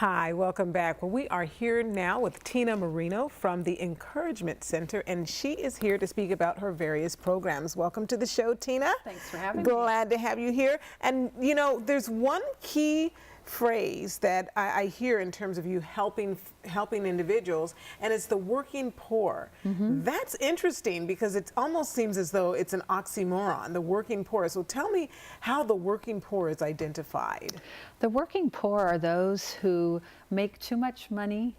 Hi, welcome back. Well, we are here now with Tina Marino from the Encouragement Center, and she is here to speak about her various programs. Welcome to the show, Tina. Thanks for having me. Glad to have you here. And you know, there's one key phrase that I hear in terms of you helping individuals, and it's the working poor. That's interesting because it almost seems as though it's an oxymoron, the working poor. So tell me how the working poor is identified. The working poor are those who make too much money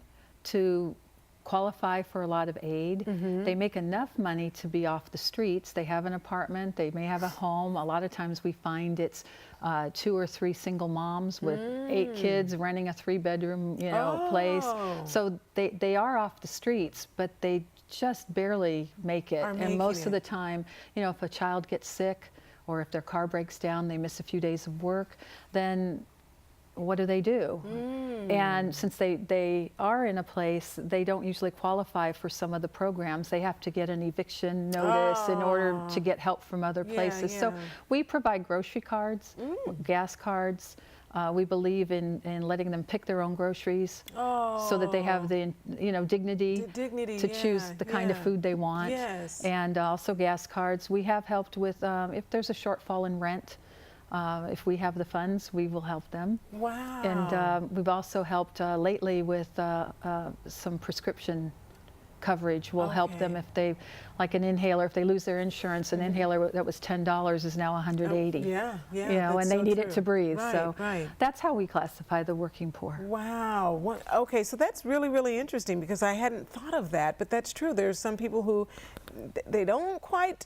to qualify for a lot of aid. They make enough money to be off the streets. They have an apartment, they may have a home. A lot of times we find it's 2 or 3 single moms with 8 kids renting a 3-bedroom, place. So they are off the streets, but they just barely make it. And most of the time, if a child gets sick or if their car breaks down, they miss a few days of work, then what do they do? And since they are in a place, they don't usually qualify for some of the programs. They have to get an eviction notice in order to get help from other places. So we provide grocery cards, gas cards. We believe in letting them pick their own groceries so that they have the dignity to choose the kind of food they want. And also gas cards. We have helped with if there's a shortfall in rent. If we have the funds, we will help them. Wow. And we've also helped lately with some prescription coverage. We'll help them if they, like an inhaler, if they lose their insurance, an inhaler that was $10 is now $180. And they need it to breathe. That's how we classify the working poor. Wow. Okay, so that's really, really interesting because I hadn't thought of that, but that's true. There's some people who they don't quite,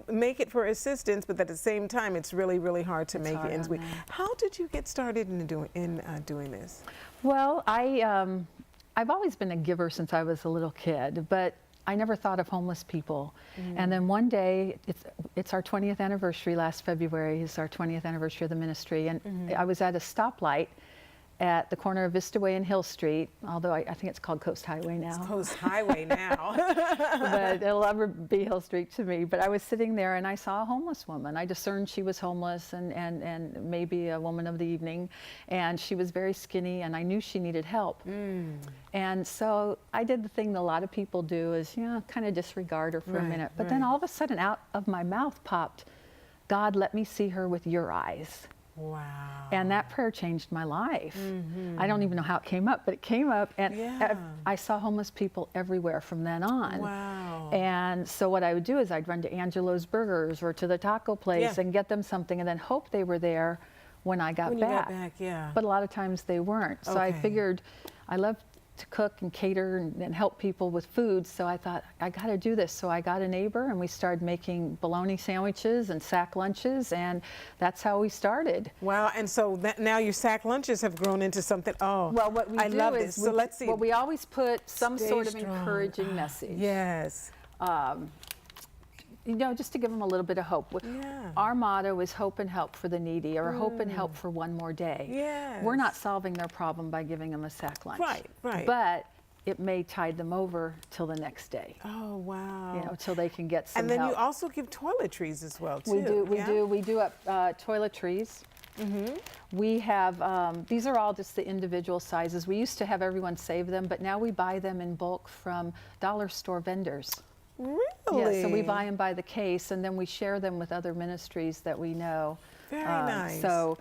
make it for assistance, but at the same time, it's really, really hard to make ends meet. How did you get started in doing this? Well, I've always been a giver since I was a little kid, but I never thought of homeless people. And then one day, it's our 20th anniversary last February. It's our 20th anniversary of the ministry, and I was at a stoplight at the corner of Vista Way and Hill Street, although I think it's called Coast Highway now. It's Coast Highway now. But it'll ever be Hill Street to me. But I was sitting there and I saw a homeless woman. I discerned she was homeless and maybe a woman of the evening. And she was very skinny and I knew she needed help. And so I did the thing that a lot of people do is, kind of disregard her for a minute. But then all of a sudden out of my mouth popped, God, let me see her with your eyes. Wow. And that prayer changed my life. I don't even know how it came up, but it came up, and I saw homeless people everywhere from then on. Wow. And so what I would do is I'd run to Angelo's Burgers or to the taco place and get them something and then hope they were there when I got back. But a lot of times they weren't. So I figured I love to cook and cater and help people with food, so I thought I got to do this. So I got a neighbor and we started making bologna sandwiches and sack lunches, and that's how we started. Wow. And so now your sack lunches have grown into something. Oh, well, what we do love is this. So let's see. Well, we always put some Stay sort of strong. encouraging message. Yes. Just to give them a little bit of hope. Our motto is hope and help for the needy, or hope and help for one more day. We're not solving their problem by giving them a sack lunch. Right. But it may tide them over till the next day. Oh, wow. Till they can get some help. And then help. you also give toiletries as well, too. We do toiletries. We have, these are all just the individual sizes. We used to have everyone save them, but now we buy them in bulk from dollar store vendors. Really? Yeah, so we buy them by the case, and then we share them with other ministries that we know. Very nice. So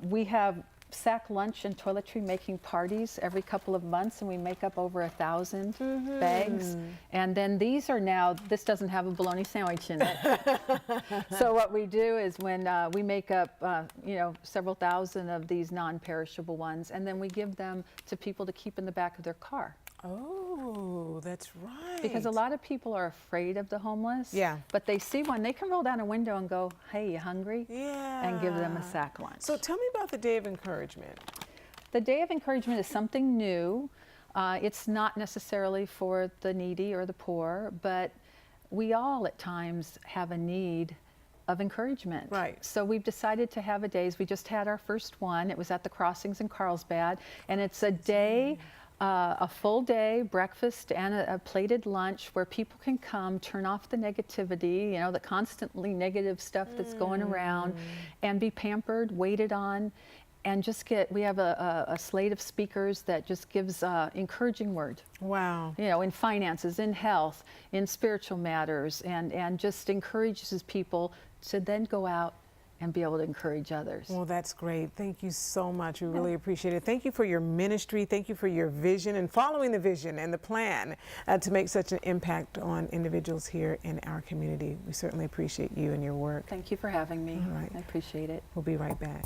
we have sack lunch and toiletry making parties every couple of months, and we make up over 1,000 bags. And then these are now, this doesn't have a bologna sandwich in it. So what we do is when we make up, several thousand of these non-perishable ones, and then we give them to people to keep in the back of their car. Oh, that's right. Because a lot of people are afraid of the homeless. But they see one, they can roll down a window and go, hey, you hungry? And give them a sack lunch. So tell me about the Day of Encouragement. The Day of Encouragement is something new. It's not necessarily for the needy or the poor, but we all at times have a need of encouragement. So we've decided to have a day. We just had our first one. It was at the Crossings in Carlsbad, and it's a day a full day breakfast and a plated lunch where people can come, turn off the negativity, the constantly negative stuff that's going around, and be pampered, waited on, and just we have a slate of speakers that just gives encouraging word. Wow. You know, in finances, in health, in spiritual matters, and just encourages people to then go out and be able to encourage others. Well, that's great. Thank you so much. We really appreciate it. Thank you for your ministry. Thank you for your vision and following the vision and the plan to make such an impact on individuals here in our community. We certainly appreciate you and your work. Thank you for having me. All right. I appreciate it. We'll be right back.